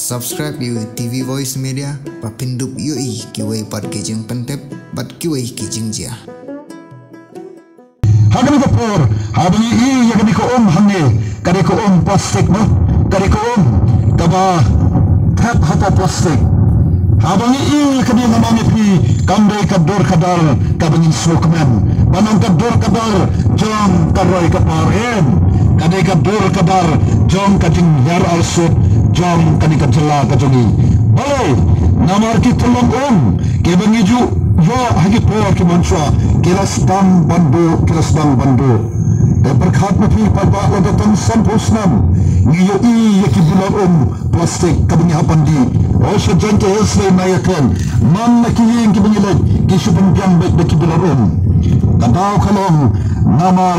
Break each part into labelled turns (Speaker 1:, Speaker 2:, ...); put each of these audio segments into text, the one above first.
Speaker 1: Subscribe you TV Voice Media papindup yoi kiwai pat kijing pentep bat kiwai kijing jia.
Speaker 2: Hagani kapor, habani I yagani ko hange, kare ko plastik mo, kare ko kaba tap hata plastik. Habani I kani namami pi kamre kador kadar kabangin sokmen, banang kador kadar jom karoy kaparen, kade kador kadar jom kajing yar alsut. Jom kani kajala kajongi balai namar ki tolong ke bangiju yo hagi por ki manswa kilas dam bandu de berkhat mati pada wadatan sampusnam ngiyo I yaki bulan plastik kabingi hapandi o sejan ke hesle mayakan man nakiyeng ki bangilay ki subang jambek de ki bulan kadaw kalong namar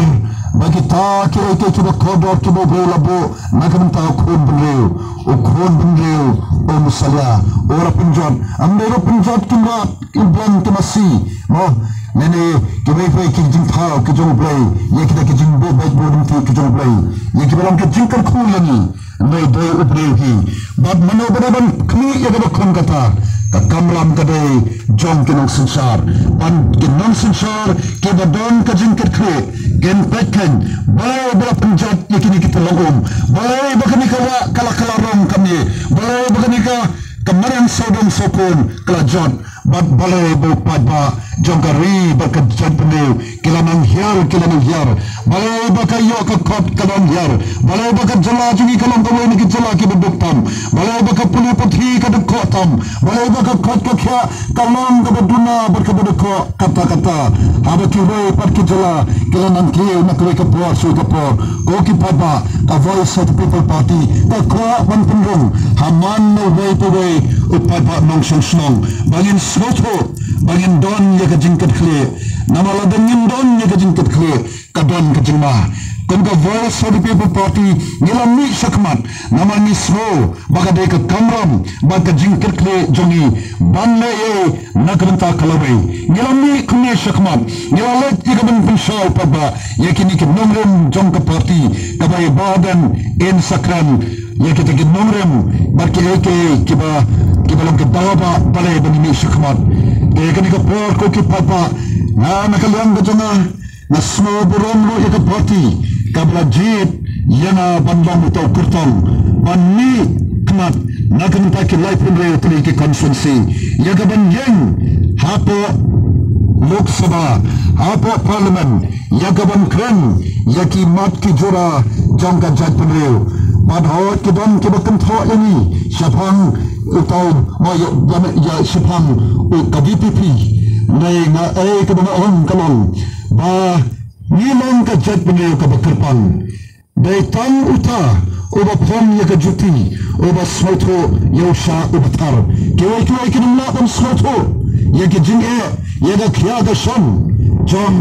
Speaker 2: bagi ta ke kiba kodor kiba bolabo nakamta khon bunreu o musalla ora punjab amero punjab kimba iblan kimasi mo nene kibai pai ki jing thao ki jong play ye kita ki jing bo baj bodum ti ki jong play ye ki balam ki jing kar khul yani nei doi upreu ki bad mano baraban khmi ye ga khon kata ka kamlam kade jong ki nong sansar pan ki nong sansar ke badon ka jing kar khre gen pekan balai bala punjab ye kini kita longom balai bakani kala rom kami balai bakani kemarin sodom sokon kelajot bad balai bau padba jongkari berkejat peneu kilanang hiar balai bakayo ke kot kalang hiar balai bakat jala jungi kalang kawai ni jala ki beduk tam balai bakat puli putri ka dekok tam balai bakat kot ke kya kalang ka beduna berkebeduk kata haba ki wei pat ki jala kilanang kieu nak wei ke por su ke por ko ki padba ka voice of the people party ka kwa ban pendung haman no wei to wei upadba nong song bangin soto bangin don ye ka jingkat khle namala dangin don ye ka jingkat khle ka don ka jingma kon ka voice of the people party nilam ni sakmat namani sro bagade ka kamram baga jingkat khle jongi banle ye nakranta kalabai nilam ni khne sakmat nilale ye ka ban pinsal paba ye kini ki nomrem jong ka party ka bai badan in sakran ye kita ki nomrem barke ke kibalang ke baba balai bani sakmat de kani ka por ko ki papa na nakaliang bajanga na smo buron lo ka party kabla jit yana bandang utau kurtong bani kmat nakanta ki life in real ki constituency ya ka ban yeng hapo Lok Sabha hapo parliament ya ka ban kren ya ki mat ki jora jong ka jat penreu padhot ki don ki bakam tho ini syapang utau ya syapang ka DPP nei nga ka bang kalong ba nilong ka jat penreu ka bakarpang dai tang uta oba phom ya ka juti oba smoto yosha ubatar ke ki namla bam smoto ya ki jing ya ga khya ga sham jong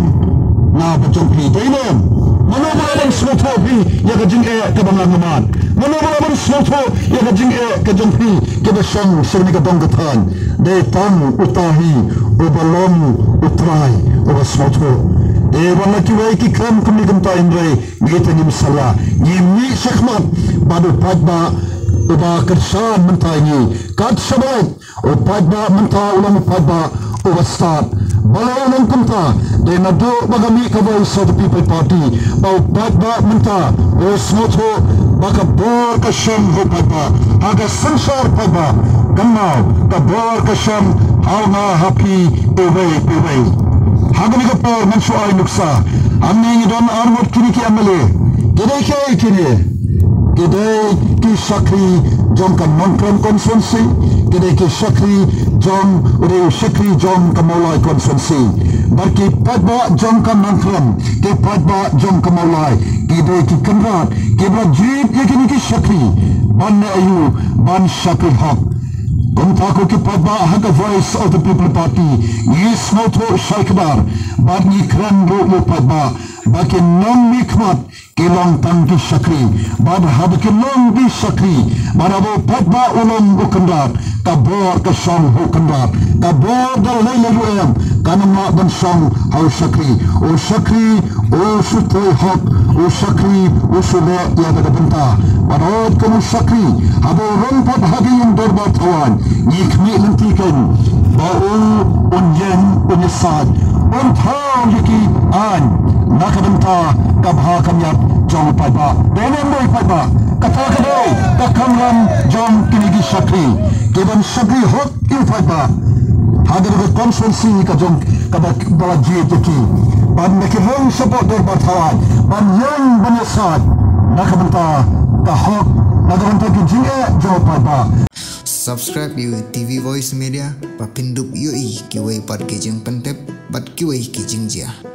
Speaker 2: na bajong pri dainem mano balaban smoto bi ya ga jing ka bang ngaman mano balaban smoto ya ga jing ka jong pri ke ba sham serni ka dong gatan de tang utahi obalom utrai oba smoto de wala ki wai ki kam kumi kam ta imre ngeta ni masala ni mi sakmat badu padba oba kersan mentai ni kat sabat o padba menta ulam padba oba start balau nang kumta de nado bagami ka voice of the people party bau padba menta o smoto baka bor ka sham ho padba aga sansar padba gamau ka bor ka sham hauna happy away hagani ka por mansu ay nuksa amni ni don armut kini ki amale kini ki sakri jong ka non-crime constituency ki sakri jong ka maulai constituency barki padba jong ka non-crime ke padba jong ka maulai ki kamrat ki bla jeep kini ki sakri ban ayu ban sakri hak Kumtako ki padba haka voice of the people party ni smoto shaikbar bad ni kran ro padba baki non mikmat ki long tang ki sakri bad hab ki long bi sakri bad abo padba ulong ukandar kabor ke song ho kandar kabor dal lay em kanama ban song hau sakri o sutoi hok o sakri o sube ya bada benta parod kamu sakri abo rompat hagi yang dorbar tawan nikmi lentikan bau unjen unyesad untau yaki an nakabenta kabha kamyat jong paiba denem boy paiba kata kadai kakamram jong kinigi sakri keban sakri hot in paiba hadir ke konsulsi ka jong kabak bala jeki ban nakirong support dorbar tawan ban yang banyasad nakabenta kahok nakabenta kijinge jong paiba.
Speaker 1: Subscribe you TV Voice Media papindup yoi kiwai pat kijing pentep bat kiwai kijing jia.